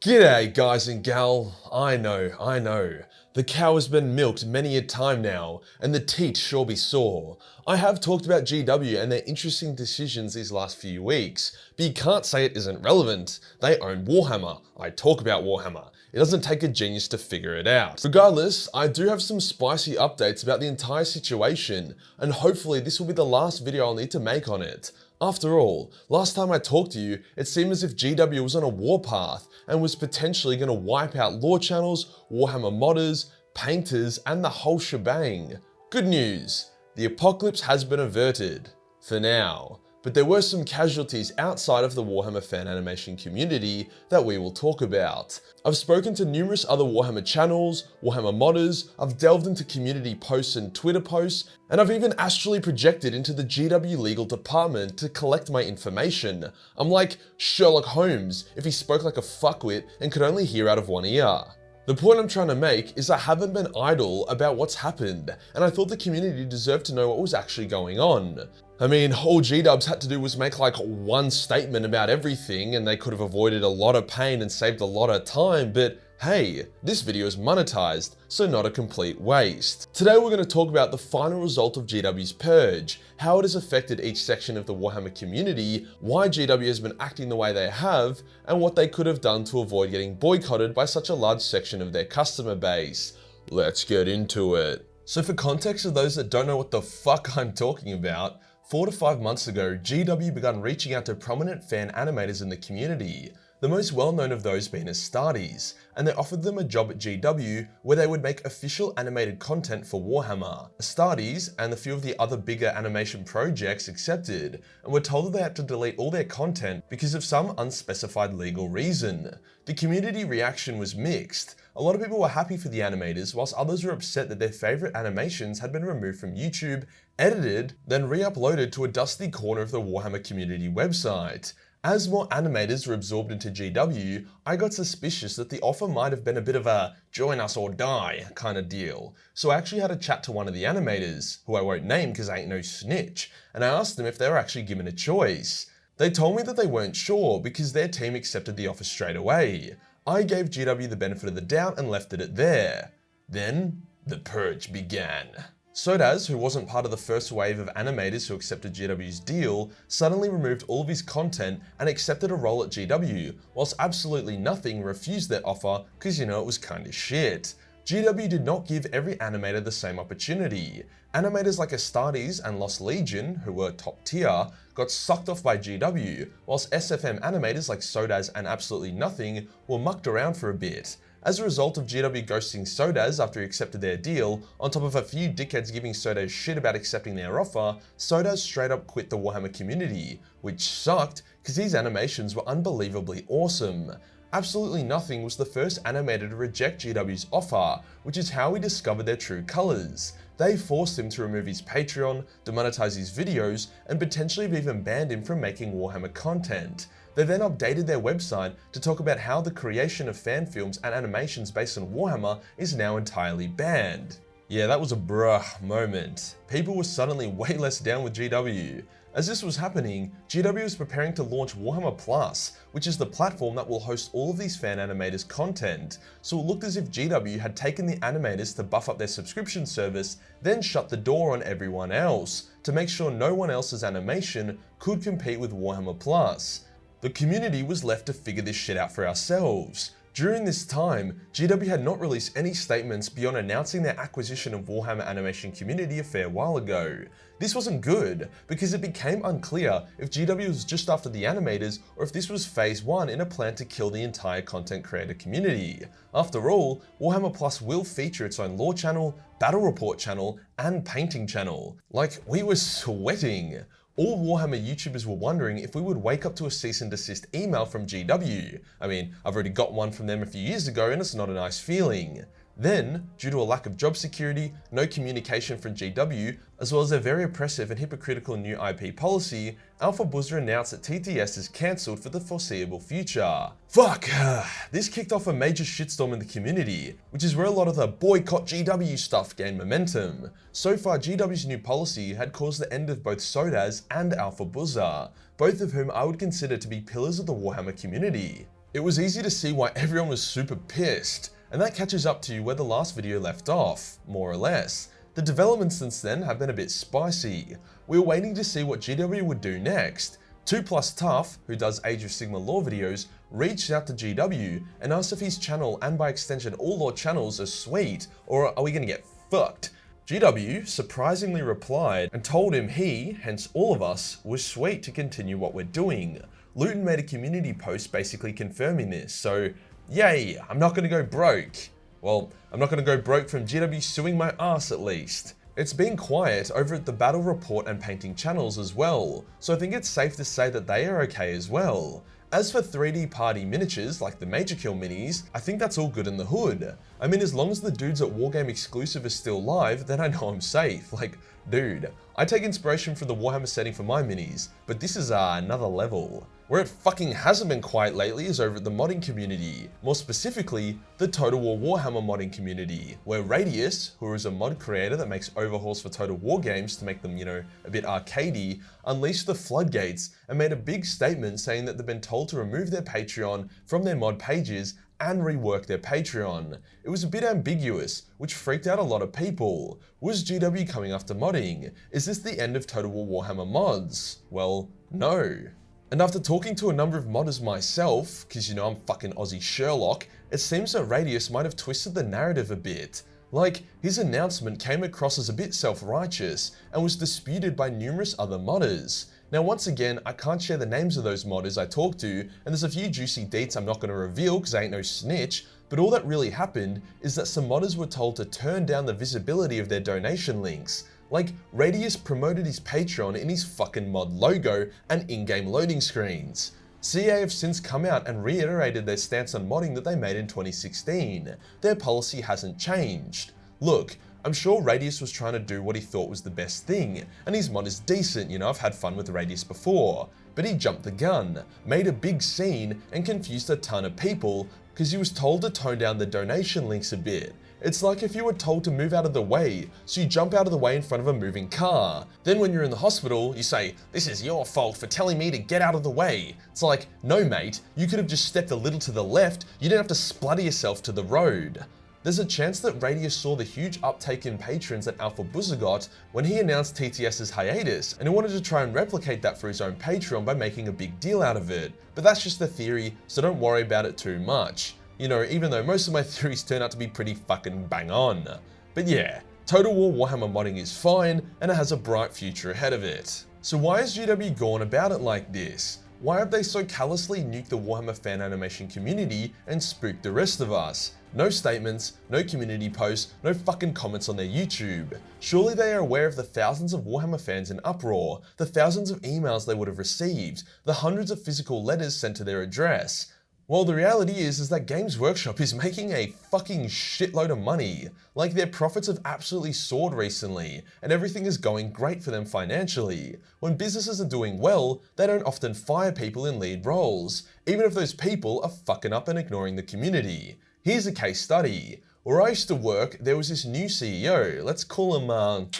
G'day guys and gal, I know. The cow has been milked many a time now, and the teat sure be sore. I have talked about GW and their interesting decisions these last few weeks, but you can't say it isn't relevant. They own Warhammer. I talk about Warhammer. It doesn't take a genius to figure it out. Regardless, I do have some spicy updates about the entire situation, and hopefully this will be the last video I'll need to make on it. After all, last time I talked to you, it seemed as if GW was on a warpath and was potentially going to wipe out lore channels, Warhammer modders, painters, and the whole shebang. Good news, the apocalypse has been averted, for now. But there were some casualties outside of the Warhammer fan animation community that we will talk about. I've spoken to numerous other Warhammer channels, Warhammer modders, I've delved into community posts and Twitter posts, and I've even astrally projected into the GW legal department to collect my information. I'm like Sherlock Holmes if he spoke like a fuckwit and could only hear out of one ear. The point I'm trying to make is I haven't been idle about what's happened, and I thought the community deserved to know what was actually going on. I mean, all G-Dubs had to do was make like one statement about everything and they could have avoided a lot of pain and saved a lot of time, but hey, this video is monetized, so not a complete waste. Today we're going to talk about the final result of GW's purge, how it has affected each section of the Warhammer community, why GW has been acting the way they have, and what they could have done to avoid getting boycotted by such a large section of their customer base. Let's get into it. So for context of those that don't know what the fuck I'm talking about, 4 to 5 months ago, GW began reaching out to prominent fan animators in the community, the most well-known of those being Astartes, and they offered them a job at GW where they would make official animated content for Warhammer. Astartes and a few of the other bigger animation projects accepted, and were told that they had to delete all their content because of some unspecified legal reason. The community reaction was mixed. A lot of people were happy for the animators, whilst others were upset that their favourite animations had been removed from YouTube, edited, then re-uploaded to a dusty corner of the Warhammer community website. As more animators were absorbed into GW, I got suspicious that the offer might have been a bit of a join us or die kind of deal. So I actually had a chat to one of the animators, who I won't name because I ain't no snitch, and I asked them if they were actually given a choice. They told me that they weren't sure because their team accepted the offer straight away. I gave GW the benefit of the doubt and left it at there. Then, the purge began. Sodaz, who wasn't part of the first wave of animators who accepted GW's deal, suddenly removed all of his content and accepted a role at GW, whilst Absolutely Nothing refused their offer because it was kinda shit. GW did not give every animator the same opportunity. Animators like Astartes and Lost Legion, who were top tier, got sucked off by GW, whilst SFM animators like Sodaz and Absolutely Nothing were mucked around for a bit. As a result of GW ghosting Sodaz after he accepted their deal, on top of a few dickheads giving Sodaz shit about accepting their offer, Sodaz straight up quit the Warhammer community, which sucked because these animations were unbelievably awesome. Absolutely Nothing was the first animator to reject GW's offer, which is how we discovered their true colours. They forced him to remove his Patreon, demonetize his videos, and potentially have even banned him from making Warhammer content. They then updated their website to talk about how the creation of fan films and animations based on Warhammer is now entirely banned. Yeah, that was a bruh moment. People were suddenly way less down with GW. As this was happening, GW was preparing to launch Warhammer Plus, which is the platform that will host all of these fan animators' content. So it looked as if GW had taken the animators to buff up their subscription service, then shut the door on everyone else, to make sure no one else's animation could compete with Warhammer Plus. The community was left to figure this shit out for ourselves. During this time, GW had not released any statements beyond announcing their acquisition of Warhammer animation community a fair while ago. This wasn't good, because it became unclear if GW was just after the animators or if this was phase 1 in a plan to kill the entire content creator community. After all, Warhammer Plus will feature its own lore channel, battle report channel, and painting channel. Like, we were sweating. All Warhammer YouTubers were wondering if we would wake up to a cease and desist email from GW. I mean, I've already got one from them a few years ago and it's not a nice feeling. Then, due to a lack of job security, no communication from GW, as well as their very oppressive and hypocritical new IP policy, Alpha Buzzer announced that TTS is cancelled for the foreseeable future. Fuck! This kicked off a major shitstorm in the community, which is where a lot of the boycott GW stuff gained momentum. So far, GW's new policy had caused the end of both Sodaz and Alpha Buzzer, both of whom I would consider to be pillars of the Warhammer community. It was easy to see why everyone was super pissed, and that catches up to you where the last video left off, more or less. The developments since then have been a bit spicy. We were waiting to see what GW would do next. 2+Tough, who does Age of Sigma lore videos, reached out to GW and asked if his channel, and by extension all lore channels, are sweet, or are we gonna get fucked? GW surprisingly replied and told him he, hence all of us, was sweet to continue what we're doing. Luton made a community post basically confirming this, so yay, I'm not gonna go broke. Well, I'm not gonna go broke from GW suing my ass at least. It's been quiet over at the Battle Report and Painting channels as well, so I think it's safe to say that they are okay as well. As for 3D party miniatures like the Majorkill minis, I think that's all good in the hood. I mean, as long as the dudes at Wargame Exclusive are still live, then I know I'm safe. Like, dude, I take inspiration from the Warhammer setting for my minis, but this is another level. Where it fucking hasn't been quiet lately is over at the modding community, more specifically, the Total War Warhammer modding community, where Radius, who is a mod creator that makes overhauls for Total War games to make them, a bit arcadey, unleashed the floodgates and made a big statement saying that they've been told to remove their Patreon from their mod pages and rework their Patreon. It was a bit ambiguous, which freaked out a lot of people. Was GW coming after modding? Is this the end of Total War Warhammer mods? Well, no. And after talking to a number of modders myself, cause I'm fucking Aussie Sherlock, it seems that Radius might have twisted the narrative a bit. Like, his announcement came across as a bit self-righteous and was disputed by numerous other modders. Now once again, I can't share the names of those modders I talked to, and there's a few juicy deets I'm not going to reveal because I ain't no snitch, but all that really happened is that some modders were told to turn down the visibility of their donation links. Like, Radius promoted his Patreon in his fucking mod logo and in-game loading screens. CA have since come out and reiterated their stance on modding that they made in 2016. Their policy hasn't changed. Look, I'm sure Radius was trying to do what he thought was the best thing, and his mod is decent, I've had fun with Radius before. But he jumped the gun, made a big scene, and confused a ton of people because he was told to tone down the donation links a bit. It's like if you were told to move out of the way, so you jump out of the way in front of a moving car. Then when you're in the hospital, you say, "This is your fault for telling me to get out of the way." It's like, no mate, you could have just stepped a little to the left, you didn't have to splutter yourself to the road. There's a chance that Radius saw the huge uptake in patrons at Alpha Buzzagot when he announced TTS's hiatus, and he wanted to try and replicate that for his own Patreon by making a big deal out of it. But that's just a theory, so don't worry about it too much. Even though most of my theories turn out to be pretty fucking bang on. But yeah, Total War Warhammer modding is fine, and it has a bright future ahead of it. So why has GW gone about it like this? Why have they so callously nuked the Warhammer fan animation community and spooked the rest of us? No statements, no community posts, no fucking comments on their YouTube. Surely they are aware of the thousands of Warhammer fans in uproar, the thousands of emails they would have received, the hundreds of physical letters sent to their address. Well, the reality is that Games Workshop is making a fucking shitload of money. Like, their profits have absolutely soared recently, and everything is going great for them financially. When businesses are doing well, they don't often fire people in lead roles, even if those people are fucking up and ignoring the community. Here's a case study. Where I used to work, there was this new CEO, let's call him,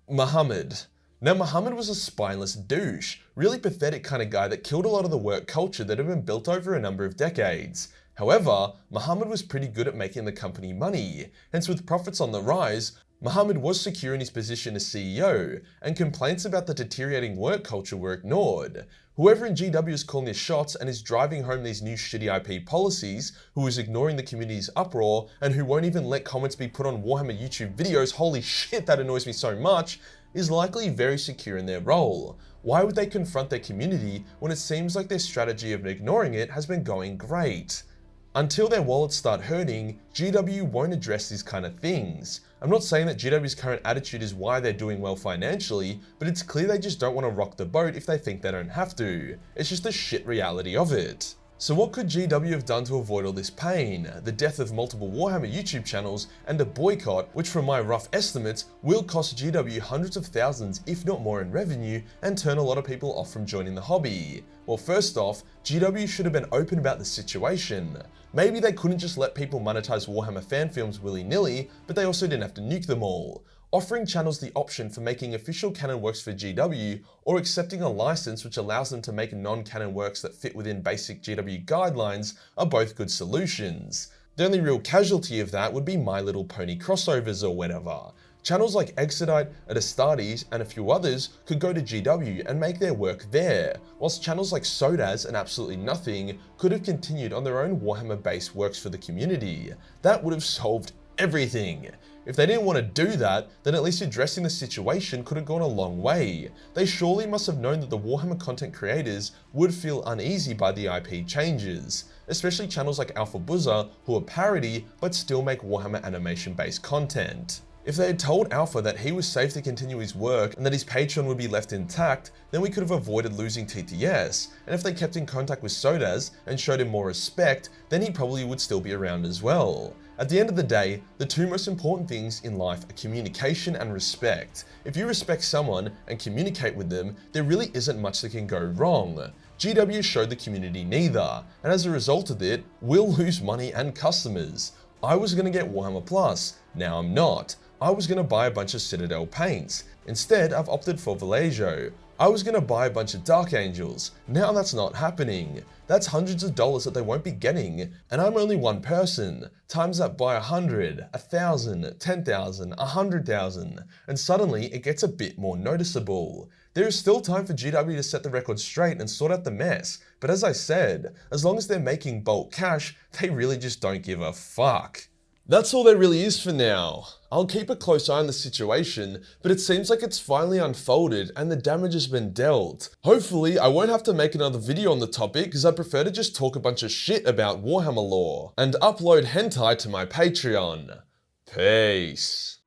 Muhammad. Now, Muhammad was a spineless douche, really pathetic kind of guy that killed a lot of the work culture that had been built over a number of decades. However, Muhammad was pretty good at making the company money, hence with profits on the rise, Muhammad was secure in his position as CEO, and complaints about the deteriorating work culture were ignored. Whoever in GW is calling the shots and is driving home these new shitty IP policies, who is ignoring the community's uproar, and who won't even let comments be put on Warhammer YouTube videos, holy shit, that annoys me so much, is likely very secure in their role. Why would they confront their community when it seems like their strategy of ignoring it has been going great? Until their wallets start hurting, GW won't address these kind of things. I'm not saying that GW's current attitude is why they're doing well financially, but it's clear they just don't want to rock the boat if they think they don't have to. It's just the shit reality of it. So what could GW have done to avoid all this pain? The death of multiple Warhammer YouTube channels and a boycott, which from my rough estimates will cost GW hundreds of thousands if not more in revenue and turn a lot of people off from joining the hobby. Well, first off, GW should have been open about the situation. Maybe they couldn't just let people monetize Warhammer fan films willy-nilly, but they also didn't have to nuke them all. offering channels the option for making official canon works for GW or accepting a license which allows them to make non-canon works that fit within basic GW guidelines are both good solutions. The only real casualty of that would be My Little Pony crossovers or whatever. Channels like Exodite, Astartes, and a few others could go to GW and make their work there, whilst channels like Sodaz and Absolutely Nothing could have continued on their own Warhammer-based works for the community. That would have solved everything. If they didn't want to do that, then at least addressing the situation could have gone a long way. They surely must have known that the Warhammer content creators would feel uneasy by the IP changes, especially channels like Alpha Buzzer who are parody but still make Warhammer animation-based content. If they had told Alpha that he was safe to continue his work and that his Patreon would be left intact, then we could have avoided losing TTS, and if they kept in contact with Sodaz and showed him more respect, then he probably would still be around as well. At the end of the day, the two most important things in life are communication and respect. If you respect someone and communicate with them, there really isn't much that can go wrong. GW showed the community neither, and as a result of it, we'll lose money and customers. I was going to get Warhammer Plus, now I'm not. I was going to buy a bunch of Citadel paints. Instead, I've opted for Vallejo. I was going to buy a bunch of Dark Angels. Now that's not happening. That's hundreds of dollars that they won't be getting, and I'm only one person. Times that by 100, 1,000, 10,000, 100,000, and suddenly it gets a bit more noticeable. There is still time for GW to set the record straight and sort out the mess, but as I said, as long as they're making bulk cash, they really just don't give a fuck. That's all there really is for now. I'll keep a close eye on the situation, but it seems like it's finally unfolded and the damage has been dealt. Hopefully, I won't have to make another video on the topic because I prefer to just talk a bunch of shit about Warhammer lore and upload hentai to my Patreon. Peace.